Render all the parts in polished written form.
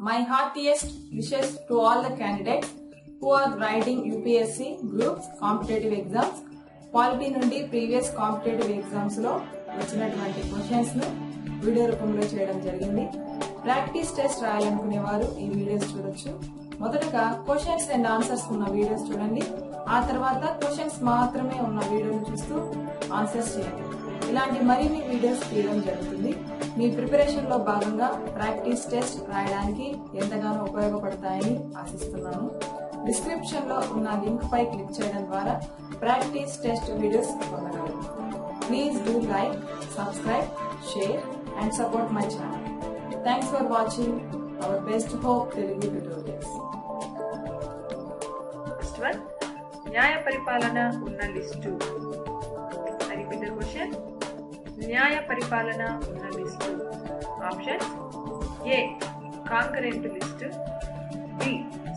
My heartiest wishes to all the candidates who are writing UPSC groups competitive exams. Quality నుండి previous competitive exams లో వచ్చినటువంటి questions ను video రూపంలో చేయడం జరిగింది. ప్రాక్టీస్ టెస్ట్ రాయాలనుకునే వారు ఈ వీడియోస్ చూడొచ్చు. మొదటగా క్వశ్చన్స్ అండ్ ఆన్సర్స్ ఉన్న వీడియోస్ చూడండి. ఆ తర్వాత క్వశ్చన్స్ మాత్రమే ఉన్న వీడియోను చూస్తూ ఆన్సర్స్ చేయండి. ఇలాంటి మరిన్ని వీడియోస్ తీయడం జరుగుతుంది. మీ ప్రిపరేషన్ లో భాగంగా ప్రాక్టీస్ టెస్ట్ రాయడానికి ఎంతగానో ఉపయోగపడతాయని ఆశిస్తున్నాను. డిస్క్రిప్షన్ లో ఉన్న లింక్ పై క్లిక్ చేయడం ద్వారా ప్రాక్టీస్ టెస్ట్ వీడియోస్ పొందగలరు. Please do like, subscribe, share and support my channel. Thanks for watching our best hope Telugu tutorials. First one, న్యాయ పరిపాలన ఉన్న లిస్టు. Repeat the question. న్యాయ పరిపాలన ఉన్న list. Options: A concurrent list, B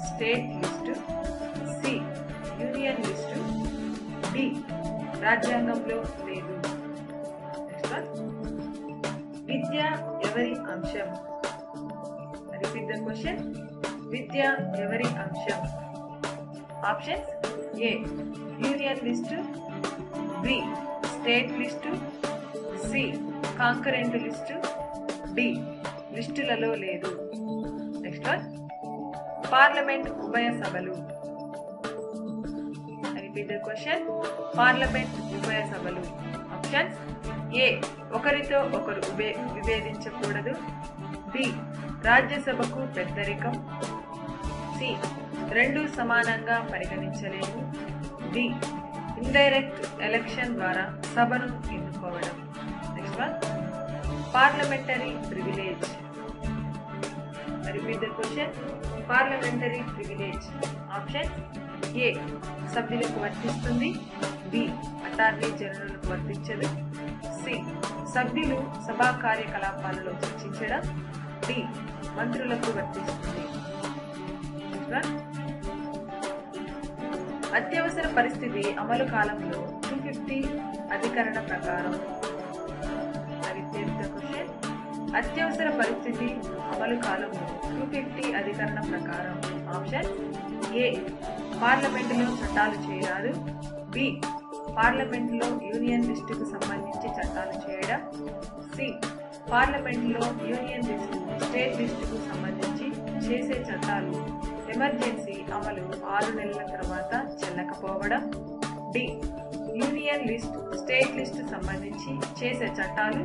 state list, C union list, D రాజ్యాంగంలో లేదు. Next one, విద్య ఎవరి అంశం. Repeat the question. విద్య ఎవరి అంశం. Options: A union list, B state list, C concurrent list, D లిస్టులలో లేదు. నెక్స్ట్ వన్, పార్లమెంట్ ఉభయ సభలు. Repeat the question. పార్లమెంట్ ఉభయ సభలు. ఆప్షన్స్: ఏ ఒకరితో ఒకరు విభేదించకూడదు, బి రాజ్యసభకు పెద్దరికం, సి రెండు సమానంగా పరిగణించలేము, డి ఇండైరెక్ట్ ఎలక్షన్ ద్వారా సభను ఎన్నుకోవడం. Next one, parliamentary privilege. Repeat the question. Parliamentary privilege. Option: A సభ్యులకు వర్తిస్తుంది, బి అటార్నీ జనరల్కు వర్తించదు, సి సభ్యులు సభా కార్యకలాపాలలో చర్చించడం, డి మంత్రులకు వర్తిస్తుంది. అత్యవసర పరిస్థితి అమలు కాలంలో 250 అధికరణ ప్రకారం. అత్యవసర పరిస్థితి అమలు కాలంలో 250 అధికరణ ప్రకారం. ఆప్షన్: ఏ పార్లమెంటులో చట్టాలు చేయరాదు, బి పార్లమెంటులో యూనియన్ లిస్టుకు సంబంధించి చట్టాలు చేయడం, సి పార్లమెంటులో యూనియన్ లిస్టు స్టేట్ లిస్టుకు సంబంధించి చేసే చట్టాలు ఎమర్జెన్సీ అమలు 6 నెలల తర్వాత చెల్లకపోవడం, D union list state list సంబంధించి చేసే చట్టాలు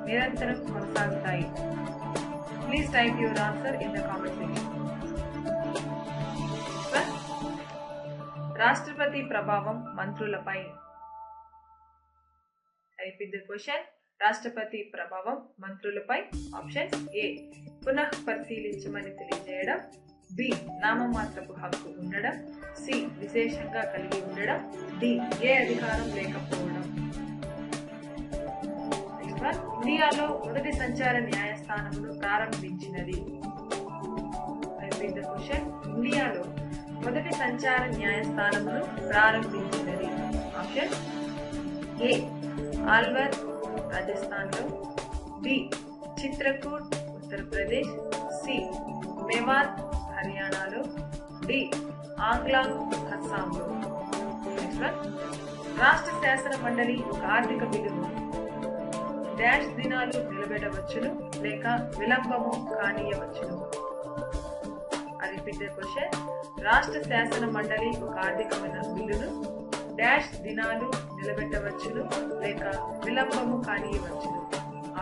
నిరంతరం కొనసాగుతాయి. Please type your answer in the comment section. రాష్ట్రపతి ప్రభావం మంత్రులపై. Repeat the question. రాష్ట్రపతి ప్రభావం మంత్రులపై. ఆప్షన్స్: ఏ పునః పరిశీలించమని తెలియజేయడం, బి నామమాత్రపు హక్కు ఉండడం, సి విశేషంగా కలిగి ఉండడం, డి ఏ అధికారం లేకపోవడం. ఇండియాలో మొదటి సంచార న్యాయస్థానమును ప్రారంభించినది. Repeat the question. ఇండియాలో మొదటి సంచార న్యాయస్థానమును ప్రారంభించినది. ఆప్షన్: ఏ ఆల్వర్ రాజస్థాన్లో, బి చిత్రకూట్ ఉత్తరప్రదేశ్, సి మేవాత్ హర్యానాలో, డి ఆంగ్లాంగ్ అస్సాంలో. నెక్స్ట్ వన్, రాష్ట్ర శాసన మండలి ఒక ఆర్థిక బిల్లును డాష్ దినాలు నిలబెట్టవచ్చును లేక విలంబము కానీయవచ్చును. Repeat the question. రాష్ట్ర శాసన మండలి ఒక ఆర్థికమైన బిల్లును డాష్ దినాలు నిలబెట్టవచ్చును లేక విలంబము కానీయవచ్చును.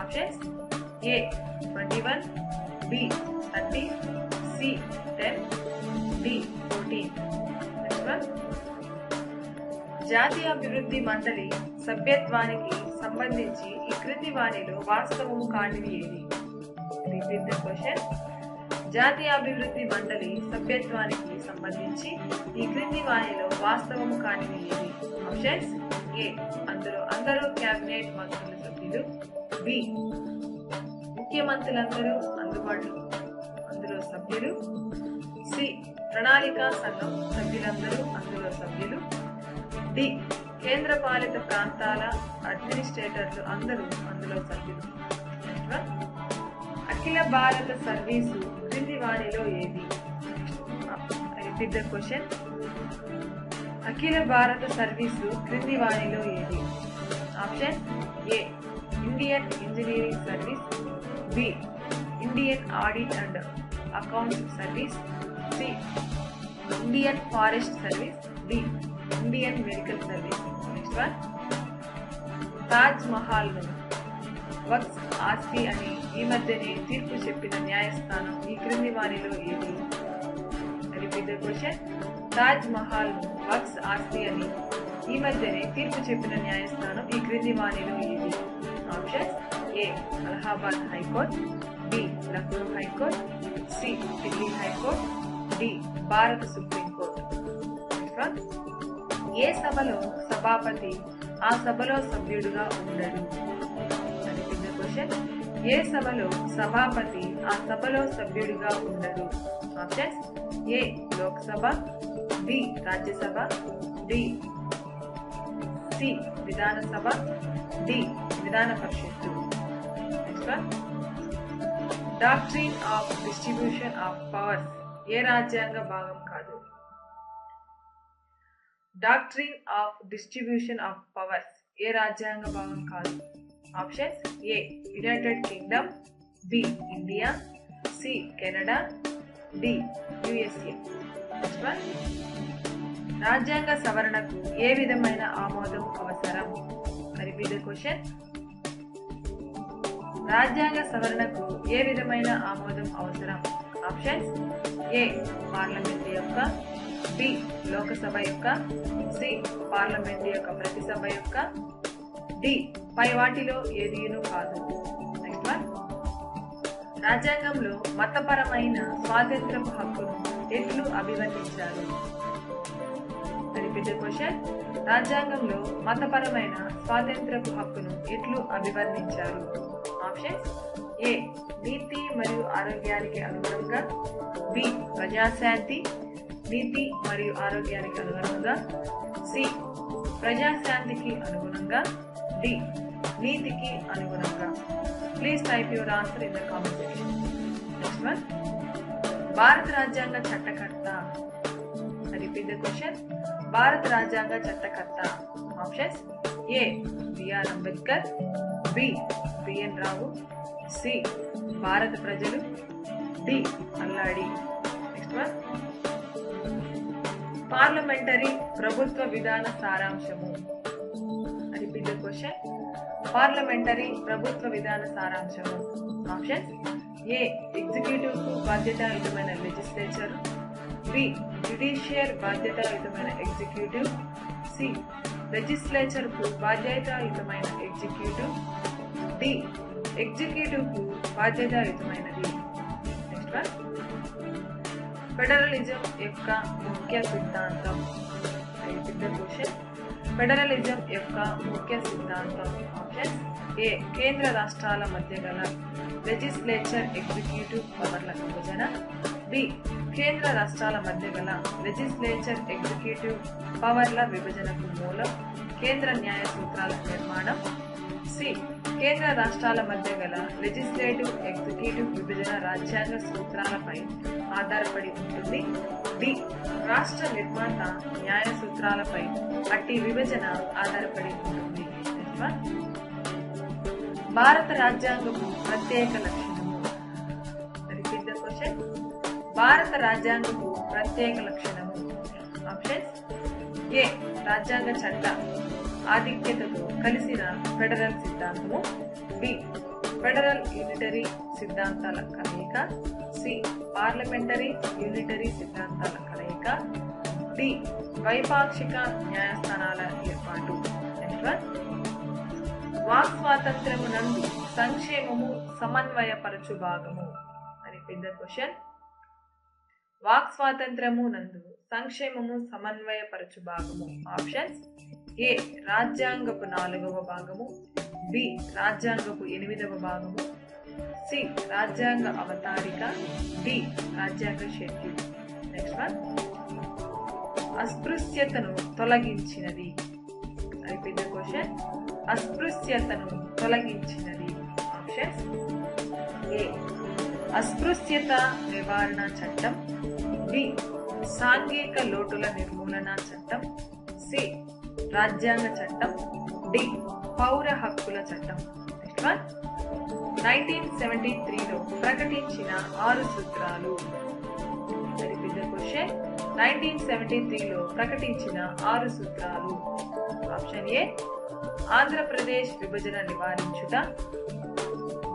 Options: A 21, B 30, C 10, D 14. జాతీయాభివృద్ధి మండలి సభ్యత్వానికి సంబంధించి ఈ క్రింది వాణిలో వాస్తవము కానిది ఏది. Repeat the question. జాతీయాభివృద్ధి మండలి సభ్యత్వానికి సంబంధించి ఈ క్రింది వాణిలో వాస్తవము కానిది ఏది. ఆప్షన్స్: ఏ అందరూ కేబినెట్ మంత్రుల సభ్యులు, బి ముఖ్యమంత్రులందరూ అందులో సభ్యులు, సి ప్రణాళికా సంఘం సభ్యులందరూ అందులో సభ్యులు, డి కేంద్ర పాలిత ప్రాంతాల అడ్మినిస్ట్రేటర్లు అందరూ అందులో సభ్యులు. అఖిల భారత సర్వీసు క్రింది వాణిలో ఏది? Repeat the question. అఖిల భారత సర్వీసు క్రింది వాణిలో ఏది? Option A Indian engineering service, B Indian audit and accounts service, C Indian forest service, D Indian medical service. Next one. Taj Mahal ను వక్ఫ్ ఆస్తి అని ఈ మధ్యనే తీర్పు చెప్పిన న్యాయస్థానం ఈ క్రింది వారిలో ఏది? Repeat the question. Taj Mahal ను వక్ఫ్ ఆస్తి అని ఈ మధ్యనే తీర్పు చెప్పిన న్యాయస్థానం ఈ క్రింది వారిలో ఏది? Option A Allahabad high court, B Lucknow high court, C Delhi high court, D భారత సుప్రీంకోర్టు. ఏ సభలో సభాపతి ఆ సభలో సభ్యుడిగా ఉండడు? ఏ సభలో సభాపతి ఆ సభలో సభ్యుడిగా ఉండడు? Options A Lok Sabha, B Rajya Sabha, D C Vidhan Sabha, D Vidhan Parishad. Doctrine of distribution of powers ఏ రాజ్యాంగ భాగం కాదు? Doctrine of distribution of powers ఏ రాజ్యాంగ భాగం కాదు? Options A United Kingdom, B India, C Canada, D USA. రాజ్యాంగ సవరణకు ఏ విధమైన ఆమోదం అవసరం? Repeat the question. రాజ్యాంగ సవరణకు ఏ విధమైన ఆమోదం అవసరం? ఆప్షన్స్ ఏ పార్లమెంట్ యొక్క, బి లోకసభ యొక్క, సి పార్లమెంట్ యొక్క ప్రతి సభ యొక్క, డి పై వాటిలో ఏదీను కాదు. Next one. రాజ్యాంగంలో మతపరమైన స్వాతంత్రపు హక్కును ఎట్లు అభివర్ణించారు? Repeat the question. రాజ్యాంగంలో మతపరమైన స్వాతంత్రపు హక్కును ఎట్లు అభివర్ణించారు? ఆప్షన్స్ ఏ నీతి మరియు ఆరోగ్యానికి అనుగుణంగా, బి ప్రజాశాంతి, నీతి మరియు ఆరోగ్యానికి అనుగుణంగా, సి ప్రజాశాంతికి అనుగుణంగా, డి నీతికి అనుగుణంగా. Please type your answer in the comment section. Next one. భారత రాజ్యాంగ చట్టకర్త. Repeat the question. భారత రాజ్యాంగ చట్టకర్త. Options A BR Ambedkar, B BN Rao, C భారత ప్రజలు, D Alladi. Next one. Parliamentary ప్రభుత్వ విధాన సారాంశము. Repeat the question. పార్లమెంటరీ ప్రభుత్వ విధాన సారాంశము. ఆప్షన్స్ ఏ ఎగ్జిక్యూటివ్ కు బాధ్యతాయుతమైన లెజిస్లేచర్, బి జ్యుడిషియల్ బాధ్యతాయుతమైన ఎగ్జిక్యూటివ్, సి లెజిస్లేచర్ కు బాధ్యతాయుతమైన ఎగ్జిక్యూటివ్, డి ఎగ్జిక్యూటివ్ కు బాధ్యతాయుతమైనది. Next one. ఫెడరలిజం యొక్క ముఖ్య సిద్ధాంతం. Repeat the question. ఫెడరలిజం యొక్క ముఖ్య సిద్ధాంతం. ఆప్షన్స్ ఏ కేంద్ర రాష్ట్రాల మధ్య గల లెజిస్లేచర్ ఎగ్జిక్యూటివ్ పవర్ల విభజన, బి కేంద్ర రాష్ట్రాల మధ్య గల లెజిస్లేచర్ ఎగ్జిక్యూటివ్ పవర్ల విభజనకు మూలం కేంద్ర న్యాయ సూత్రాల నిర్మాణం, సి కేంద్ర రాష్ట్రాల మధ్య గల లెజిస్లేటివ్ ఎగ్జిక్యూటివ్ విభజన రాజ్యాంగ సూత్రాలపై ఆధారపడి ఉంటుంది, డి రాష్ట్ర నిర్మాత న్యాయ సూత్రాలపై అట్టి విభజన ఆధారపడి ఉంటుంది. భారత రాజ్యాంగపు ప్రత్యేక లక్షణము. Repeat the question. భారత రాజ్యాంగపు ప్రత్యేక లక్షణము. ఆప్షన్స్ ఏ రాజ్యాంగ చట్ట ఆధిక్యతతో కలిసిన ఫెడరల్ సిద్ధాంతము, బి ఫెడరల్ యూనిటరీ సిద్ధాంతాల కలయిక, సి పార్లమెంటరీ యూనిటరీ సిద్ధాంతాల కలయిక, డి ద్వైపాక్షిక న్యాయస్థానాల ఏర్పాటు. Next one. వాక్ స్వాతంత్రము నందు సంక్షేమము సమన్వయపరచు భాగము. అని పెద్ద క్వశ్చన్. వాక్ స్వాతంత్రము నందు సంక్షేమము సమన్వయపరచు భాగము. ఆప్షన్స్ ఏ రాజ్యాంగపు 4వ భాగము, బి రాజ్యాంగపు 8వ భాగము, సి రాజ్యాంగ అవతారిక, డి రాజ్యాంగ షెడ్యూల్. Next one. అస్పృశ్యతను తొలగించినది. Repeat the question. అస్పృశ్యతను తొలగించినది. ఆప్షన్స్ ఏ అస్పృశ్యత నివారణ చట్టం, బి సాంఘిక లోటుల నిర్మూలన చట్టం, సి రాజ్యాంగ చట్టం, డి పౌర హక్కుల చట్టం. నెక్స్ట్ వన్, 1973లో ప్రకటించిన 6 సూత్రాలు. 1973లో ప్రకటించిన 6 సూత్రాలు. ఆప్షన్ ఏ ఆంధ్రప్రదేశ్ విభజన నివారించుట,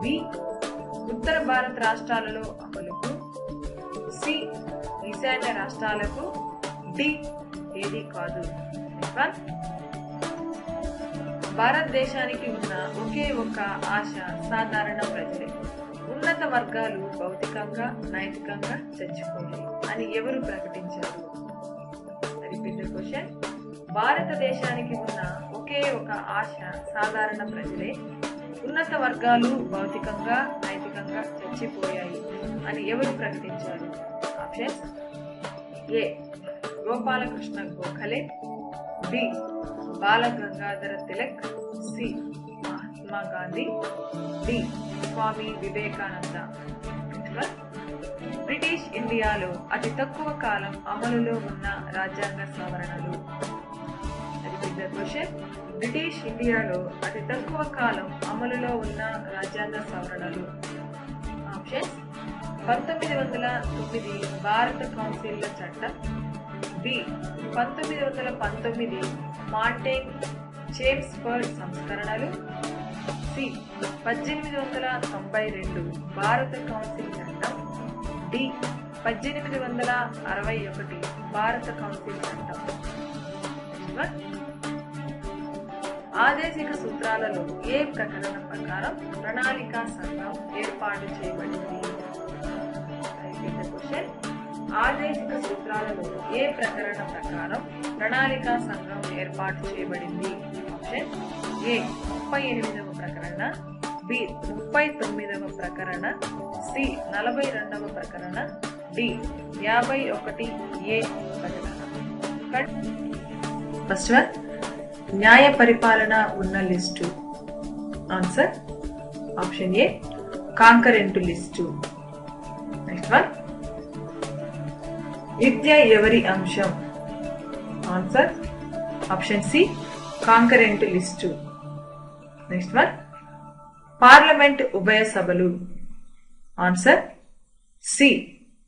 బి ఉత్తర భారత రాష్ట్రాలలో అమలుకు, సి ఈశాన్య రాష్ట్రాలకు, డి ఏది కాదు. భారతదేశానికి ఉన్న ఒకే ఒక్క ఆశ సాధారణ ప్రజలే. ఉన్నత వర్గాలు భౌతికంగా నైతికంగా చచ్చిపోయాయి అని ఎవరు ప్రకటించారు? Repeat the question. భారతదేశానికి ఉన్న ఒకే ఒక ఆశ సాధారణ ప్రజలే. ఉన్నత వర్గాలు భౌతికంగా నైతికంగా చచ్చిపోయాయి అని ఎవరు ప్రకటించారు? Options A Gopalakrishna Gokhale, B Bala Gangadhara Tilak, C Mahatma Gandhi, D Swami Vivekananda. British ఇండియాలో అతి తక్కువ కాలం అమలులో ఉన్న రాజ్యాంగ సవరణలు. బ్రిటిష్ ఇండియాలో అతి తక్కువ కాలం అమలులో ఉన్న రాజ్యాంగ సవరణలు. ఆప్షన్స్ 1909 భారత కౌన్సిల్ల చట్టం, బి 1919 మాంటేగ్ చేమ్స్ఫర్డ్ సంస్కరణలు, సి 1892 భారత కౌన్సిల్ చట్టం, డి 1861 భారత కౌన్సిల్ చట్టం. ఆదేశిక సూత్రాలలో ఏ ప్రకటన ప్రకారం ప్రణాళికా సంఘం ఏర్పాటు చేయబడింది? ఆదేశిక సూత్రాలలో ఏ ప్రకటన ప్రకారం ప్రణాళికా సంఘం ఏర్పాటు చేయబడింది? ఆప్షన్ ఏ 38వ ప్రకరణ, బి 39వ ప్రకరణ, సి 42వ ప్రకరణ, డి 51A ప్రకటన. ఫస్ట్ వన్, న్యాయ పరిపాలన ఉన్న list. Answer option A concurrent list. Next one, విద్య ఎవరి అంశం? Answer option C concurrent list. Next one, parliament ఉభయ సభలు. ఆన్సర్ సి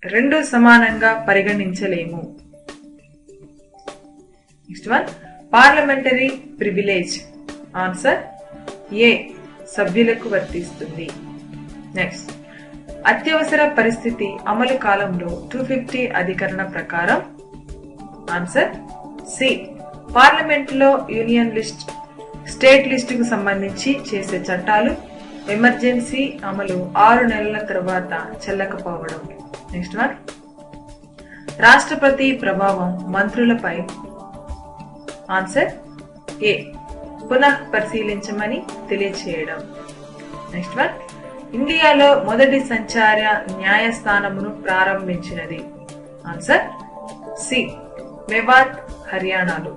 రెండు సమానంగా పరిగణించలేము. Next one, parliamentary privilege. Answer A సభ్యులకు వర్తిస్తుంది. నెక్స్ట్, అత్యవసర పరిస్థితి అమలు కాలంలో 250 అధికరణ ప్రకారం. ఆన్సర్ సి పార్లమెంటులో యూనియన్ లిస్ట్ స్టేట్ లిస్టుకు సంబంధించి చేసే చట్టాలు ఎమర్జెన్సీ అమలు 6 నెలల తర్వాత చెల్లకపోవడం. నెక్స్ట్ వన్, రాష్ట్రపతి ప్రభావం మంత్రులపై. ఆన్సర్ ఏ పునః పరిశీలించమని తెలియచేయడం. నెక్స్ట్ వన్, ఇండియాలో మొదటి సంచార న్యాయస్థానమును ప్రారంభించినది. ఆన్సర్ సి మేవాత్, హర్యానాలో.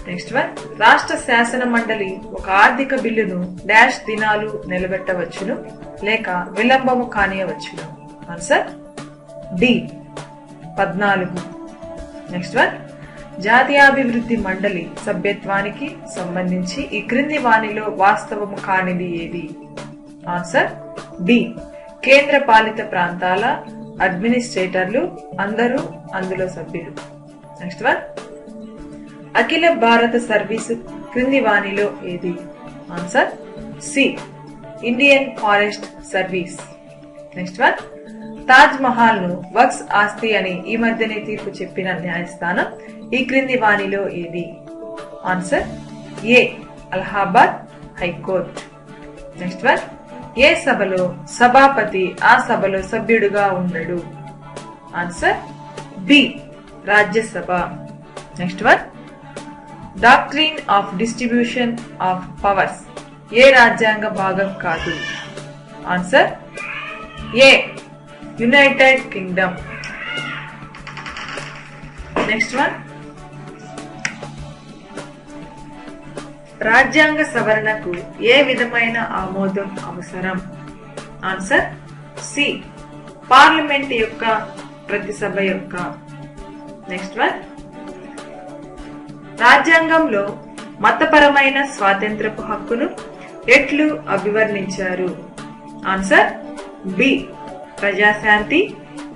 నెక్స్ట్ వన్, రాష్ట్ర శాసన మండలి ఒక ఆర్థిక బిల్లును డాష్ దినాలు నిలబెట్టవచ్చును లేక విలంబము కానియవచ్చును. Answer D 14. నెక్స్ట్ వన్, జాతీయాభివృద్ధి మండలి సభ్యత్వానికి సంబంధించి ఈ క్రింది వాణిలో వాస్తవము కానిది ఏది? ఆన్సర్ డి కేంద్ర పాలిత ప్రాంతాల అడ్మినిస్ట్రేటర్లు అందరూ అందులో సభ్యులు. నెక్స్ట్ వన్, అఖిల భారత సర్వీసు క్రింది వాణిలో ఏది? Answer C Indian forest service. Next one, Taj Mahal ను వక్స్ ఆస్తి అని ఈ మధ్యనే తీర్పు చెప్పిన న్యాయస్థానం ఈ క్రింది వాణిలో ఏది? Answer A Allahabad high court. Next one, ఏ సభలో సభాపతి ఆ సభలో సభ్యుడుగా ఉండడు? Answer B Rajya Sabha. Next one, doctrine of distribution of powers ఏ రాజ్యాంగ భాగం కాదు? Answer A United kingdom. Next one, రాజ్యాంగ సవరణకు ఏ విధమైన ఆమోదం అవసరం? ఆన్సర్ సి పార్లమెంట్ యొక్క ప్రతి సభ యొక్క. నెక్స్ట్ వన్, రాజ్యాంగంలో మతపరమైన స్వాతంత్రపు హక్కును ఎట్లు అభివర్ణించారు? ఆన్సర్ బి ప్రజాశాంతి,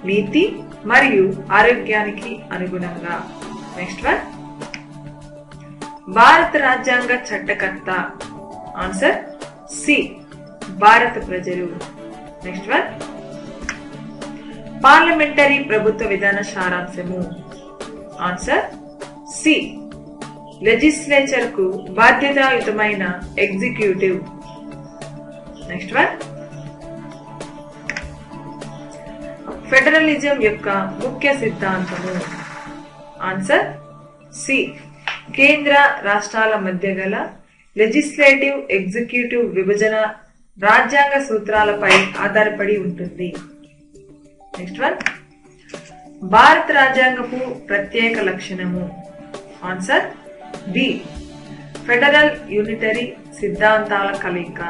నీతి మరియు ఆరోగ్యానికి అనుగుణంగా. నెక్స్ట్ వన్, భారత రాజ్యాంగ చట్టకర్త. ఆన్సర్ సి భారత ప్రజలు. నెక్స్ట్ వన్, పార్లమెంటరీ ప్రభుత్వ విధాన సారాంశము. ఆన్సర్ సి లెజిస్లేచర్ కు బాధ్యతాయుతమైన ఎగ్జిక్యూటివ్. నెక్స్ట్ వన్, ఫెడరలిజం యొక్క ముఖ్య సిద్ధాంతము. ఆన్సర్ సి కేంద్ర రాష్ట్రాల మధ్య గల లెజిస్లేటివ్ ఎగ్జిక్యూటివ్ విభజన రాజ్యాంగ సూత్రాలపై ఆధారపడి ఉంటుంది. నెక్స్ట్ వన్, భారత రాజ్యాంగపు ప్రత్యేక లక్షణము. ఆన్సర్ బి ఫెడరల్ యూనిటరీ సిద్ధాంతాల కలయిక.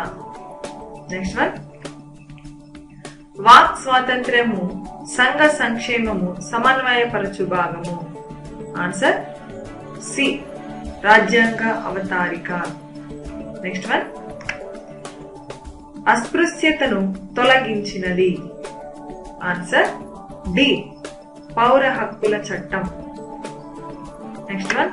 నెక్స్ట్ వన్, వాక్ స్వాతంత్ర్యము సంఘ సంక్షేమము సమన్వయపరచు భాగము. ఆన్సర్ సి రాజ్యాంగ అవతారిక. నెక్స్ట్ వన్, అస్పృశ్యతను తొలగించినది. ఆన్సర్ డి పౌర హక్కుల చట్టం. నెక్స్ట్ వన్,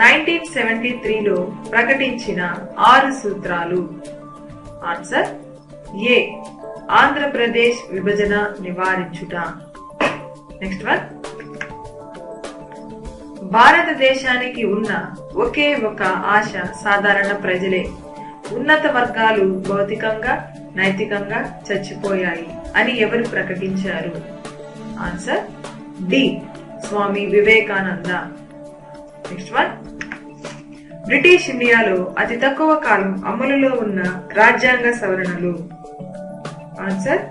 1973లో ప్రకటించిన 6 సూత్రాలు. ఆన్సర్ ఏ ఆంధ్రప్రదేశ్ విభజన నివారించుట. నెక్స్ట్ వన్, భారతదేశానికి ఉన్న ఒకే ఒక ఆశ సాధారణ ప్రజలే. ఉన్నత వర్గాలు భౌతికంగా నైతికంగా చచ్చిపోయాయి అని ఎవరు ప్రకటించారు? Answer D Swami Vivekananda. Next one, British ఇండియాలో అతి తక్కువ కాలం అమలులో ఉన్న రాజ్యాంగ సవరణలు. ఆన్సర్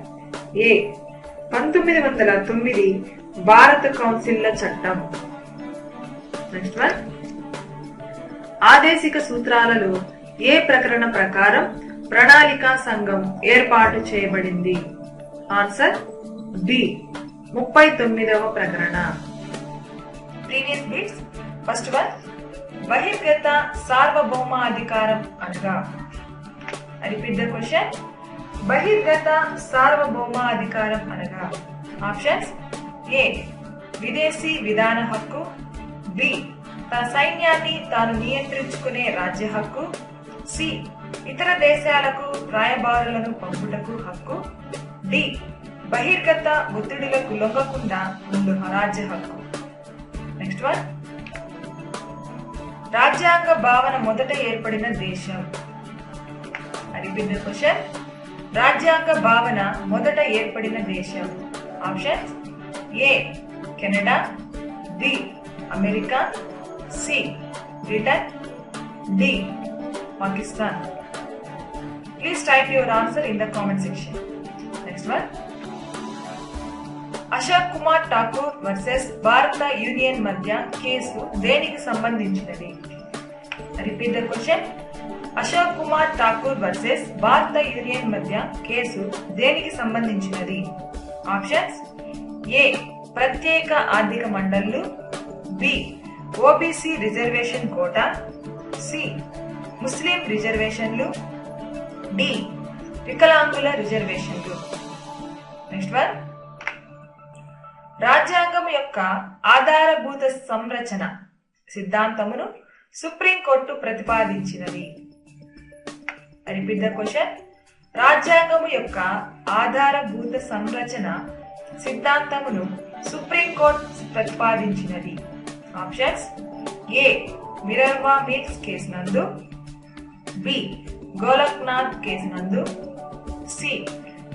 ఏ 1909 భారత కౌన్సిల్ల చట్టం. నెక్స్ట్ వన్, ఆదేశిక సూత్రాలలో ఏ ప్రకరణ ప్రకారం ప్రణాళికా సంఘం ఏర్పాటు చేయబడింది? ఆన్సర్ బి 39వ ప్రకరణ. Previous bits. ఫస్ట్ వన్, బహిర్గత సార్వభౌమ అధికారం అనగా? Repeat the question. బహిర్గత సార్వభౌమ అధికారం అనగా? ఆప్షన్స్ ఏ విదేశీ విధాన హక్కు, బి తన సైన్యాన్ని తాను నియంత్రించుకునే రాజ్య హక్కు, సి ఇతర దేశాలకు రాయబారులను పంపుటకు హక్కు, డి బహిర్గత ఒత్తిడులకు లొంగకుండా ఉండు రాజ్య హక్కు. నెక్స్ట్ వన్, రాజ్యాంగ భావన మొదట ఏర్పడిన దేశం. Repeat the question. రాజ్యాంగ భావన మొదట ఏర్పడిన దేశం. Options A Canada, B America, C Britain, D Pakistan. Please type your answer in the comment section. Next one, Ashok Kumar Thakur versus భారత యూనియన్ మధ్య కేసు దేనికి సంబంధించినది? Repeat the question. Ashok Kumar Thakur versus భారత యూనియన్ మధ్య కేసు దేనికి సంబంధించినది? ఆప్షన్స్ ఏ ప్రత్యేక ఆర్థిక మండళ్లు, B OBC reservation quota, C Muslim రిజర్వేషన్లు, డి వికలాంగుల రిజర్వేషన్లు. నెక్స్ట్ వన్, రాజ్యాంగం యొక్క ఆధారభూత సంరచన సిద్ధాంతమును సుప్రీంకోర్టు ప్రతిపాదించినది. Repeat the question. రాజ్యాంగము యొక్క ఆధారభూత సంరచన సిద్ధాంతమును సుప్రీంకోర్టు ప్రతిపాదించినది. Options A Minerva Mills case నందు, బి గోలక్నాథ్ కేసు నందు, C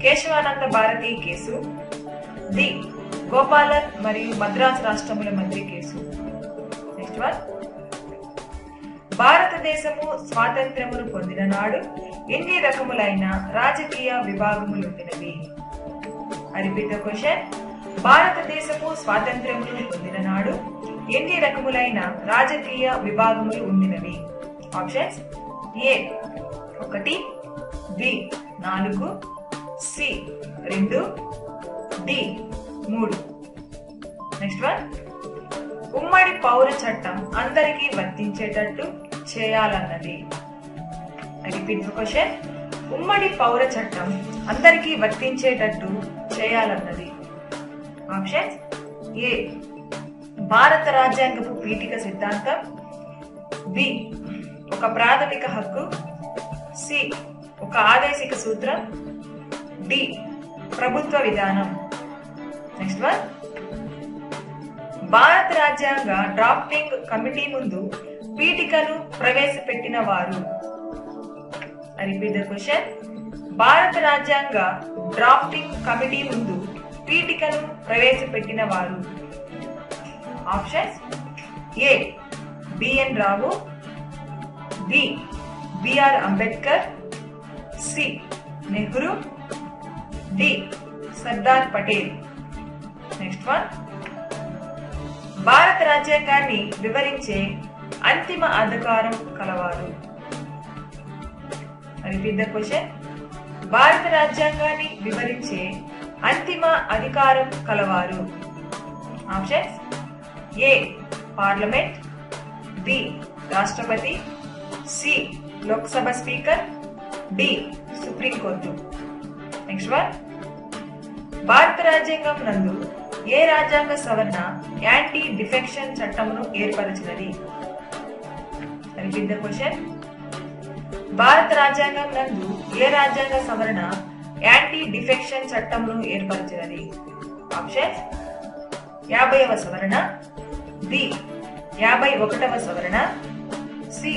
Kesavananda Bharati case, D Gopalan మరియు మద్రాసు రాష్ట్రముల మంత్రి కేసు. నెక్స్ట్ వన్, భారతదేశము స్వాతంత్ర్యమును పొందిన నాడు ఎన్ని రకములైన రాజకీయ విభాగములుండినవి? Repeat the question. భారతదేశము స్వాతంత్ర్యమును పొందిన నాడు ఎన్ని రకములైన రాజకీయ విభాగములు ఉండినవి? Options A 1, B 4, C 2, D 3. Next one, ఉమ్మడి పౌర చట్టం అందరికీ వర్తించేటట్టు చేయాలన్నది. I repeat the question. ఉమ్మడి పౌర చట్టం అందరికీ వర్తించేటట్టు చేయాలన్నది. ఆప్షన్స్: ఏ భారత రాజ్యాంగపు పీఠిక సిద్ధాంతం, బి ఒక ప్రాథమిక హక్కు, సి ఒక ఆదేశిక సూత్రం, డి ప్రభుత్వ విధానం. నెక్స్ట్ వన్, భారత రాజ్యాంగ డ్రాఫ్టింగ్ కమిటీ ముందు పీఠికను ప్రవేశపెట్టిన వారు. Repeat the question. భారత రాజ్యాంగ డ్రాఫ్టింగ్ కమిటీ ముందు పీఠికను ప్రవేశపెట్టిన వారు. Options: A BN Rao, B BR Ambedkar, C Nehru, D Sardar Patel. Next one, భారత రాజ్యాంగాన్ని వివరించే అంతిమ అధికారం కలవారు. Repeat the question. భారత రాజ్యాంగాన్ని వివరించే అంతిమ అధికారం కలవారు. ఆప్షన్స్: ఏ పార్లమెంట్, బి రాష్ట్రపతి, C Lok Sabha speaker, D supreme court. Next one, భారత రాజ్యాంగం నందు ఏ రాజ్యాంగ సవరణ యాంటీ డిఫెక్షన్ చట్టమును ఏర్పరిచినది? Repeat the question. భారత రాజ్యాంగం నందు ఏ రాజ్యాంగ సవరణ యాంటీ డిఫెక్షన్ చట్టమును ఏర్పరిచినది? ఆప్షన్స్: 50వ సవరణ, బి 51వ సవరణ, సి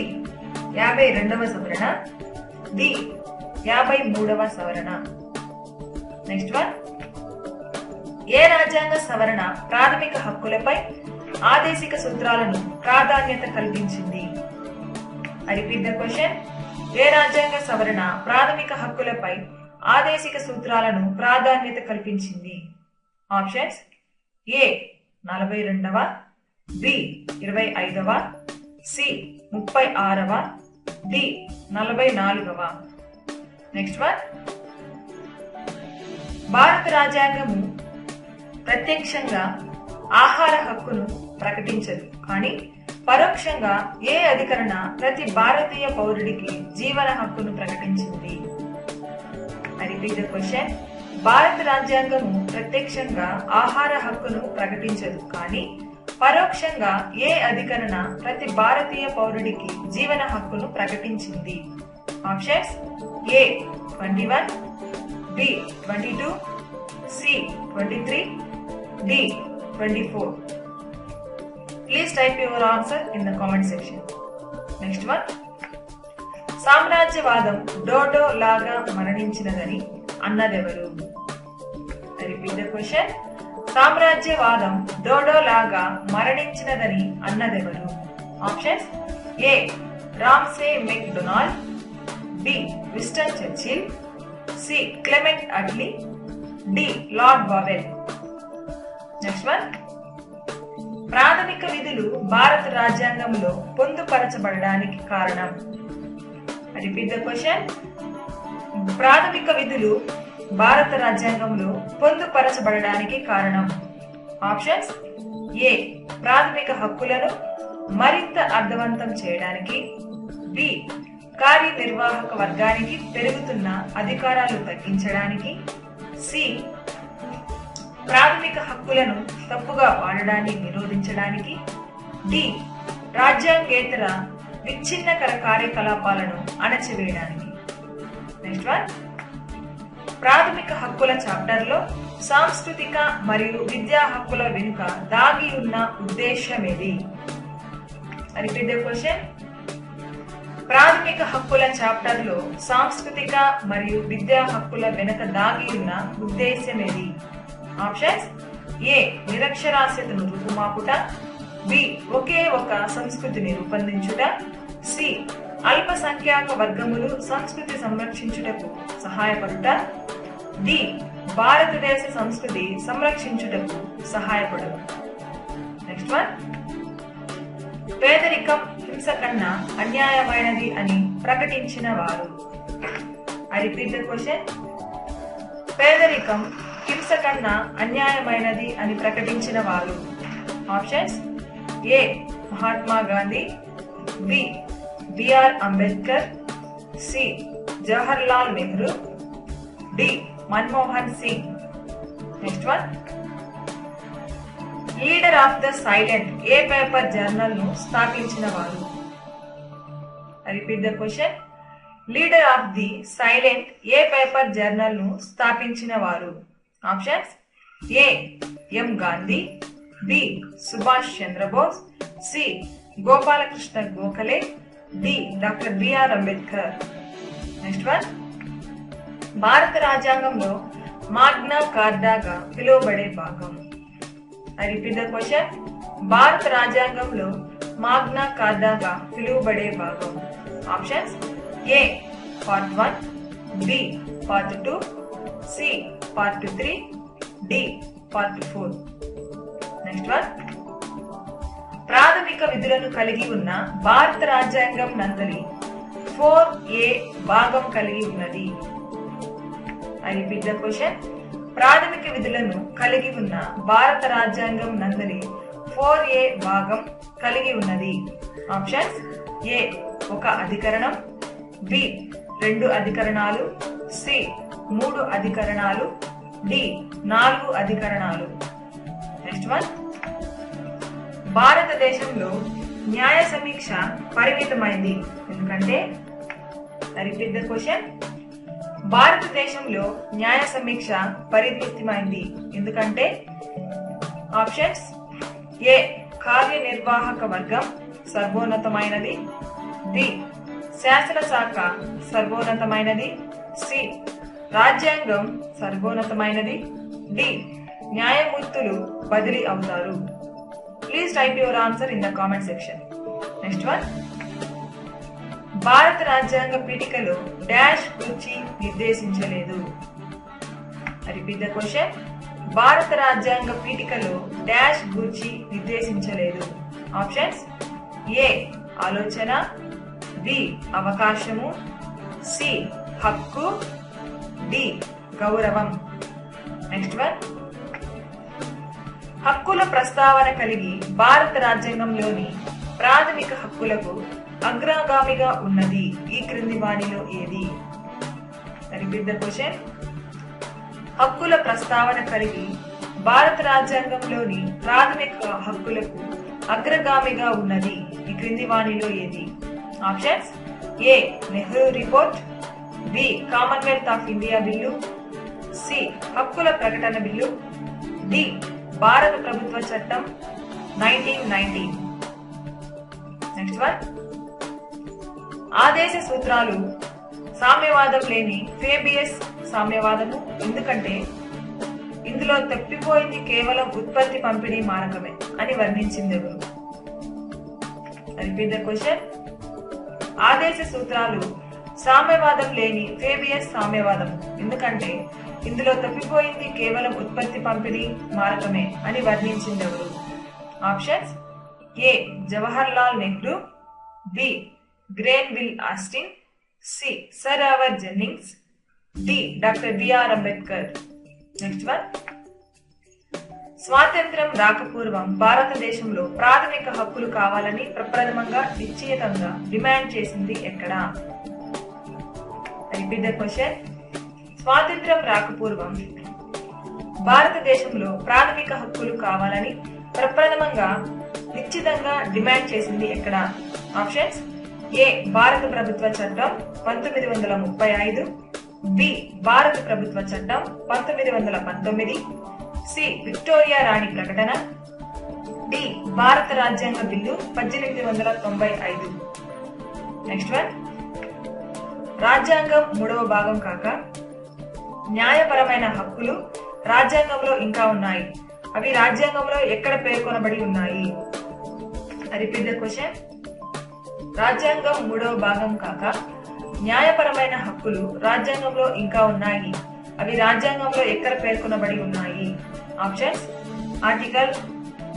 52వ సవరణ, డి 53వ సవరణ. నెక్స్ట్ వన్, ఏ రాజ్యాంగ సవరణ ప్రాథమిక హక్కులపై ఆదేశిక సూత్రాలను ప్రాధాన్యత కల్పించింది? I repeat the question. ఏ రాజ్యాంగ సవరణ ప్రాథమిక హక్కులపై ఆదేశిక సూత్రాలను ప్రాధాన్యత కల్పించింది? ఆప్షన్స్: ఏ 42వ, బి 25వ, సి 36వ, డి 44వ. నెక్స్ట్ వన్, భారత రాజ్యాంగము ప్రత్యక్షంగా ఆహార హక్కును ప్రకటించదు, కానీ పరోక్షంగా ఏ అధికరణ ప్రతి భారతీయ పౌరుడికి జీవన హక్కును ప్రకటించింది? I repeat the question. భారత రాజ్యాంగము ప్రత్యక్షంగా ఆహార హక్కును ప్రకటించదు, కానీ పరోక్షంగా ఏ అధికరణ ప్రతి భారతీయ పౌరుడికి జీవన హక్కును ప్రకటించింది? Options: A 21, B 22, C 23, D 24. Please type your answer in the comment section. Next one, సామ్రాజ్యవాదం డోడో లాగా మరణించినదని అన్నదెవరు? I repeat the question. సామ్రాజ్యవాదం డోడో లాగా మరణించినదని అన్నదెవరు? Options: A Ramsay MacDonald, B Winston Churchill, C Clement Attlee, D Lord Wavell. Next one, ప్రాథమిక విధులు భారత రాజ్యాంగంలో పొందుపరచబడడానికి కారణం? Repeat the question. ప్రాథమిక విధులు భారత రాజ్యాంగంలో పొందుపరచబడడానికి కారణం? ఆప్షన్స్: ఏ ప్రాథమిక హక్కులను మరింత అర్థవంతం చేయడానికి, బి కార్యనిర్వాహక వర్గానికి పెరుగుతున్న అధికారాలు తగ్గించడానికి, సి ప్రాథమిక హక్కులను తప్పుగా వాడడాన్ని నిరోధించడానికి, డి రాజ్యాంగేతర విచ్ఛిన్నకర కార్యకలాపాలను అణచివేయడానికి. నెక్స్ట్ వన్, ప్రాథమిక హక్కుల చాప్టర్ లో సాంస్కృతిక మరియు విద్యా హక్కుల వెనుక దాగి ఉన్న ఉద్దేశమేది? Repeat the question. ప్రాథమిక హక్కుల చాప్టర్ లో సాంస్కృతిక మరియు విద్యా హక్కుల వెనుక దాగి ఉన్న ఉద్దేశమేది? ఆప్షన్స్: ఏ నిరక్షరాస్యతను రూపుమాపుట, బి ఒకే ఒక సంస్కృతిని రూపొందించుట, సి అల్పసంఖ్యాక వర్గములు సంస్కృతి సంరక్షించుటకు సహాయపడుట, డి భారతదేశ సంస్కృతి సంరక్షించుటకు సహాయపడు. నెక్స్ట్ వన్, పేదరికం హింస కన్నా అన్యాయమైనది అని ప్రకటించిన వారు? I repeat the question. పేదరికం హింస కన్నా అన్యాయమైనది అని ప్రకటించిన వారు? Options: A Mahatma Gandhi, B BR Ambedkar, C Jawaharlal Nehru, D Manmohan Singh. Next one, leader of the silent ఏ పేపర్ జర్నల్ ను స్థాపించిన వారు? Repeat the question. Leader of the silent ఏ పేపర్ జర్నల్ ను స్థాపించిన వారు? Options: A M Gandhi, B Subhash Chandra Bose, C Gopalakrishna Gokhale, D doctor BR Ambedkar. Next one, భారత రాజ్యాంగంలో మాగ్నా కార్టాగా పిలువబడే భాగం? I repeat the question. భారత రాజ్యాంగంలో మాగ్నా కార్టాగా పిలువబడే భాగం? Options: A part 1, B part 2, C part 3, D part 4. Next one, ప్రాథమిక విధులను కలిగి ఉన్న భారత రాజ్యాంగం నందలి 4A భాగం కలిగి ఉన్నది? I repeat the question. ప్రాథమిక విధులను కలిగి ఉన్న భారత రాజ్యాంగం నందలి 4A భాగం కలిగి ఉన్నది? ఆప్షన్స్: ఏ 1 అధికరణం, బి 2 అధికరణాలు, సి 3 అధికరణాలు, డి 4 అధికరణాలు. నెక్స్ట్ వన్, భారతదేశంలో న్యాయ సమీక్ష పరిమితమైంది ఎందుకంటే? Repeat the question. భారతదేశంలో న్యాయ సమీక్ష పరిమితమైంది ఎందుకంటే? ఆప్షన్స్: ఏ కార్యనిర్వాహక వర్గం సర్వోన్నతమైనది, బి శాసనశాఖ సర్వోన్నతమైనది, సి రాజ్యాంగం సర్వోన్నతమైనది, డి న్యాయమూర్తులు బదిలీ అవుతారు. Please type your answer in the comment section. Next one, భారత రాజ్యాంగ పీఠికలో డాష్ గురించి నిర్దేశించలేదు? Repeat the question. భారత రాజ్యాంగ పీఠికలో డాష్ గురించి నిర్దేశించలేదు? ఆప్షన్స్: ఏ ఆలోచన, బి అవకాశము, సి హక్కు, డి గౌరవం. నెక్స్ట్ వన్, హక్కుల ప్రస్తావన కలిగి భారత రాజ్యాంగంలోని ప్రాథమిక హక్కులకు అగ్రగామిగా ఉన్నది ఈ క్రింది వాణిలో ఏది? Repeat the question. హక్కుల ప్రస్తావన కలిగి భారత రాజ్యాంగంలోని ప్రాథమిక హక్కులకు అగ్రగామిగా ఉన్నది ఈ క్రింది వాణిలో ఏది? Options: A Nehru report, B commonwealth of India bill, C హక్కుల ప్రకటన బిల్లు, డి భారత ప్రభుత్వ చట్టం 1919. నెక్స్ట్ వన్, ఆదేశ సూత్రాలు సామ్యవాదం లేని ఫేబియస్ సామ్యవాదము ఎందుకంటే ఇందులో తప్పిపోయింది కేవలం ఉత్పత్తి పంపిణీ మారకమే అని వర్ణించింది ఎవరు? Repeat the question. ఆదేశ సూత్రాలు సామ్యవాదం లేని ఫేబియస్ సామ్యవాదం ఎందుకంటే ఇందులో తప్పిపోయింది కేవలం ఉత్పత్తి పంపిణీ మారకమే అని వర్ణించింది ఎవరు? Options: A Jawaharlal Nehru, B Granville Austin, C sir Ivor Jennings, D doctor BR Ambedkar. Next one, స్వాతంత్ర్యం రాకపూర్వం భారతదేశంలో ప్రాథమిక హక్కులు కావాలని ప్రప్రథమంగా నిశ్చయితంగా డిమాండ్ చేసింది ఎక్కడ? Repeat the question. స్వాతంత్ర్యం రాకపూర్వం భారతదేశంలో ప్రాథమిక హక్కులు కావాలని ప్రప్రథమంగా నిశ్చితంగా డిమాండ్ చేసింది ఎక్కడ? ఆప్షన్స్: ఏ భారత ప్రభుత్వ చట్టం 1935, బి భారత ప్రభుత్వ చట్టం 1919, సి విక్టోరియా రాణి ప్రకటన, డి భారత రాజ్యాంగ బిల్లు 1895. నెక్స్ట్ వన్, రాజ్యాంగం 3వ భాగం కాక న్యాయపరమైన హక్కులు రాజ్యాంగంలో ఇంకా ఉన్నాయి. అవి రాజ్యాంగంలో ఎక్కడ పేర్కొనబడి ఉన్నాయి? Repeat the question. రాజ్యాంగం 3వ భాగం కాక న్యాయపరమైన హక్కులు రాజ్యాంగంలో ఇంకా ఉన్నాయి. అవి రాజ్యాంగంలో ఎక్కడ పేర్కొనబడి ఉన్నాయి? ఆప్షన్స్: ఆర్టికల్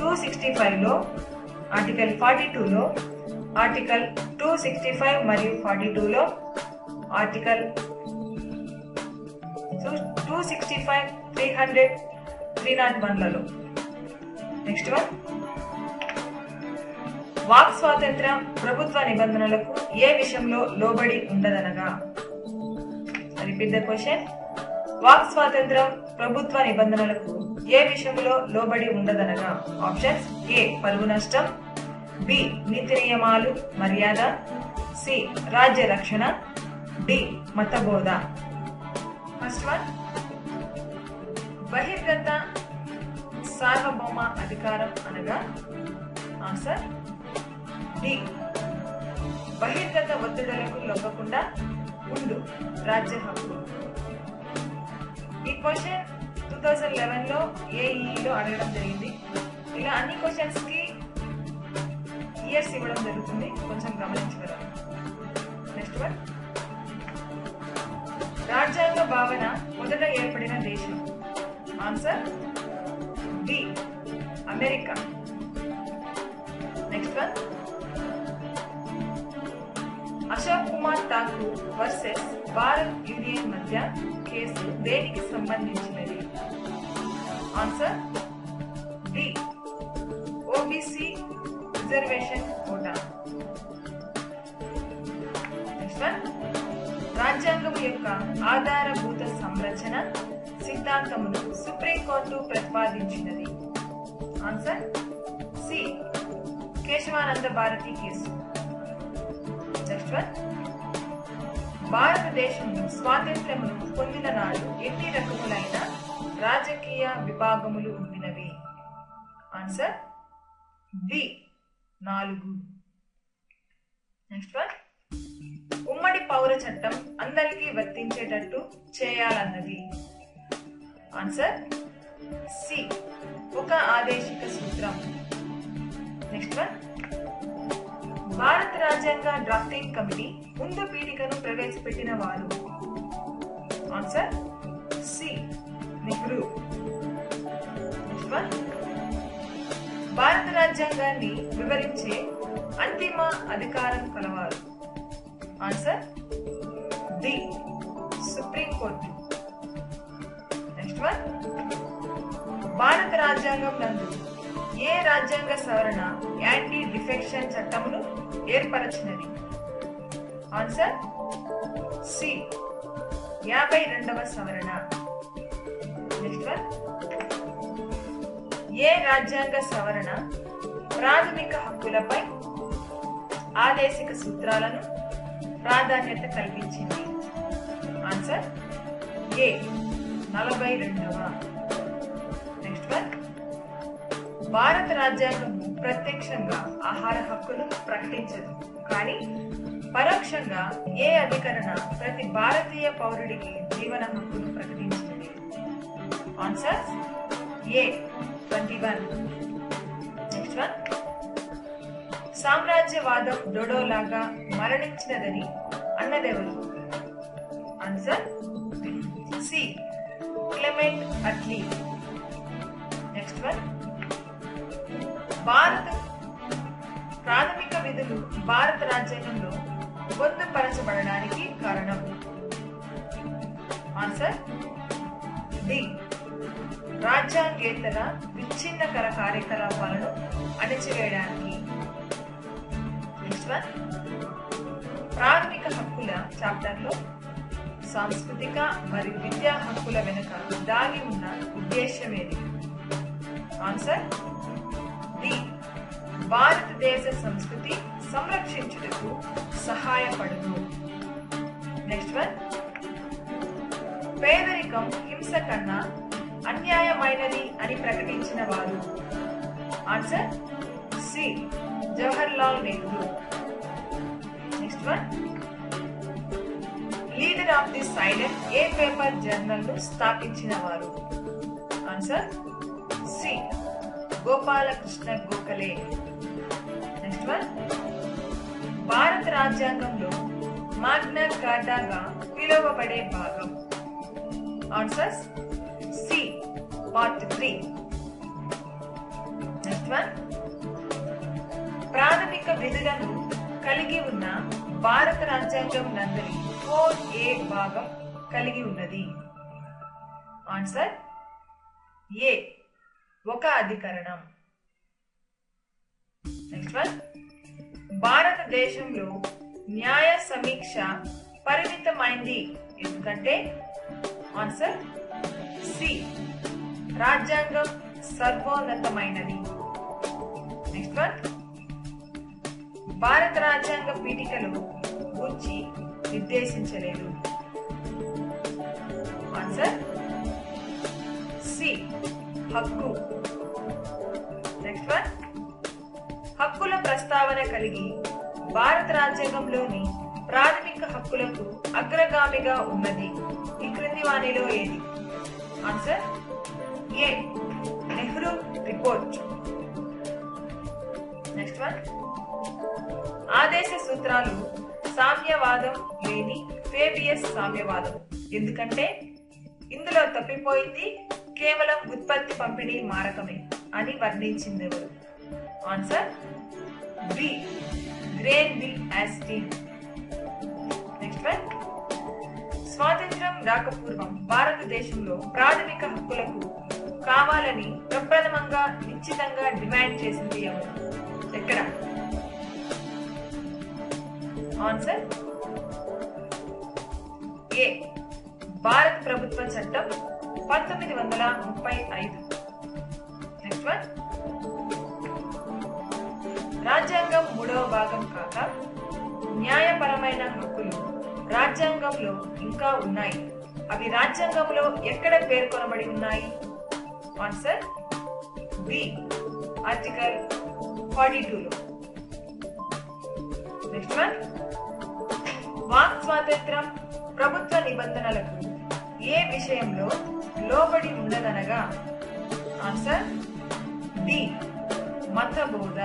265లో, ఆర్టికల్ 42లో, ఆర్టికల్ 265 మరియు 42లో, 265, 300, 301లలో. నెక్స్ట్ వన్, వాక్ స్వాతంత్రం ప్రభుత్వ నిబంధనలకు ఏ విషయంలో లోబడి ఉండదనగా? Repeat the question. వాక్ స్వాతంత్రం ప్రభుత్వ నిబంధనలకు ఏ విషయంలో లోబడి ఉండదనగా? ఆప్షన్స్: ఏ పరువు నష్టం, బి నీతి నియమాలు మర్యాద, సి రాజ్య రక్షణ, డి మతబోధ. ఫస్ట్ వన్, బహిర్గత సార్వభౌమ అధికారం అనగా? ఆన్సర్ డి బహిర్గత ఒత్తిడులకు లొంగకుండా ఉండు రాజ్య హక్కు. ఈ క్వశ్చన్ 2011లో ఏఈలో అడగడం జరిగింది. ఇలా అన్ని క్వశ్చన్స్ కి ఇయర్స్ ఇవ్వడం జరుగుతుంది, కొంచెం గమనించగలరు. నెక్స్ట్ వన్, రాజ్యాంగ భావన మొదట ఏర్పడిన దేశం? Answer B America. Next one, Ashok Kumar Thakur versus Bharat union మధ్య కేసు దేనికి సంబంధించినది? Answer D OBC reservation quota. Next one, రాజ్యాంగం యొక్క ఆధారభూత సంరచన సిద్ధాంతమును సుప్రీంకోర్టు ప్రతిపాదించినది? Answer C Kesavananda Bharati case. Next one, భారతదేశంలో స్వాతంత్ర్యమును పొందిన నాడు ఎన్ని రకములైన రాజకీయ విభాగములు ఉండినవి? Answer B 4. నెక్స్ట్ వన్, ఉమ్మడి పౌర చట్టం అందరికీ వర్తించేటట్టు చేయాలన్నది? ఆన్సర్ సి ఒక ఆదేశిక సూత్రం. నెక్స్ట్ వన్, భారత రాజ్యాంగ డ్రాఫ్టింగ్ కమిటీ ముందు పీఠికను ప్రవేశపెట్టిన వారు? Answer C Nehru. Next one, భారత రాజ్యాంగాన్ని వివరించే అంతిమ అధికారం కలవారు? Answer D supreme court. Next one, భారత రాజ్యాంగం నందు ఏ రాజ్యాంగ సవరణ యాంటీ డిఫెక్షన్ చట్టమును ఏర్పరచినది? ఆన్సర్ సి 52వ సవరణ. నెక్స్ట్ వన్, ఏ రాజ్యాంగ సవరణ ప్రాథమిక హక్కులపై ఆదేశిక సూత్రాలను ప్రాధాన్యత కల్పించింది? ఆన్సర్ ఏ 42వ. నెక్స్ట్ వన్, భారత రాజ్యాంగం ప్రత్యక్షంగా ఆహార హక్కును ప్రకటించదు, కానీ పరోక్షంగా ఏ అధికరణ ప్రతి భారతీయ పౌరుడికి జీవన హక్కును ప్రకటించినది? Answer A 21. నెక్స్ట్ వన్, సామ్రాజ్యవాదం డొడోలాగా మరణించినదని అన్నదెవరు? Answer C Clement Attlee. Next one, భారత ప్రాథమిక విధులు భారత రాజ్యాంగంలో పొందుపరచబడడానికి కారణం? ఆన్సర్ డి రాజ్యాంగేతర విచ్ఛిన్నకర కార్యకలాపాలను అణచివేయడానికి. నెక్స్ట్ వన్, ప్రాథమిక హక్కుల చాప్టర్ లో సాంస్కృతిక మరియు విద్యా హక్కుల వెనుక దాగి ఉన్న ఉద్దేశం ఏది? ఆన్సర్ డి భారతదేశ సంస్కృతి సంరక్షించుటకు సహాయపడును. నెక్స్ట్ వన్, పేదరికం హింస కన్నా అన్యాయమైనది అని ప్రకటించిన వారు? Answer C Jawaharlal Nehru. Next one, leader of the silent ఏ పేపర్ జర్నల్ ను స్థాపించిన వారు? Answer C Gopalakrishna Gokhale. Next one, భారత రాజ్యాంగంలో మాగ్నా కార్టాగా పిలువబడే భాగం? Answers C part 3. Next one, ప్రాథమిక విధులను కలిగి ఉన్న భారత రాజ్యాంగం నందరి 4A భాగం కలిగి ఉన్నది? ఆన్సర్ ఏ ఒక అధికరణం. నెక్స్ట్ వన్, భారతదేశంలో న్యాయ సమీక్ష పరిమితమైంది ఎందుకంటే? ఆన్సర్ సి రాజ్యాంగం సర్వోన్నతమైనది. నెక్స్ట్ వన్, భారత రాజ్యాంగ పీఠికలు గురించి నిర్దేశించలేదు. ఆన్సర్ సి హక్కు. నెక్స్ట్ వన్, హక్కుల ప్రస్తావన కలిగి భారత రాజ్యాంగంలోని ప్రాథమిక హక్కులకు అగ్రగామిగా ఉన్నది ఈ క్రింది వాణిలో ఏది? ఆన్సర్ ఏ నెహ్రూ రిపోర్ట్. నెక్స్ట్ వన్, ఆదేశ సూత్రాలు సామ్యవాదం లేని ఫేబియస్ సామ్యవాదం ఎందుకంటే? ఇందులో తప్పిపోయింది కేవలం ఉత్పత్తి పంపిణీ మారకమే అని వర్ణించింది ఎవరు? Answer B Granville Austin. Next one, స్వాతంత్ర్యం రాకపూర్వం భారతదేశంలో ప్రాథమిక హక్కులకు కావాలని ప్రప్రథమంగా నిశ్చితంగా డిమాండ్ చేసింది ఎవరు? ఎక్కడ? ఆన్సర్ ఏ భారత ప్రభుత్వ చట్టం 1935. నెక్స్ట్ వన్, రాజ్యాంగం 3వ భాగం కాక న్యాయపరమైన హక్కులు రాజ్యాంగంలో ఇంకా ఉన్నాయి. అవి రాజ్యాంగంలో ఎక్కడ పేర్కొనబడి ఉన్నాయి? ఆన్సర్ బి ఆర్టికల్ 42లో. నెక్స్ట్ వన్, వాక్ స్వాతంత్రం ప్రభుత్వ నిబంధనలకు ఏ విషయంలో లోబడి ఉండదనగా? ఆన్సర్ డి మత బోధ.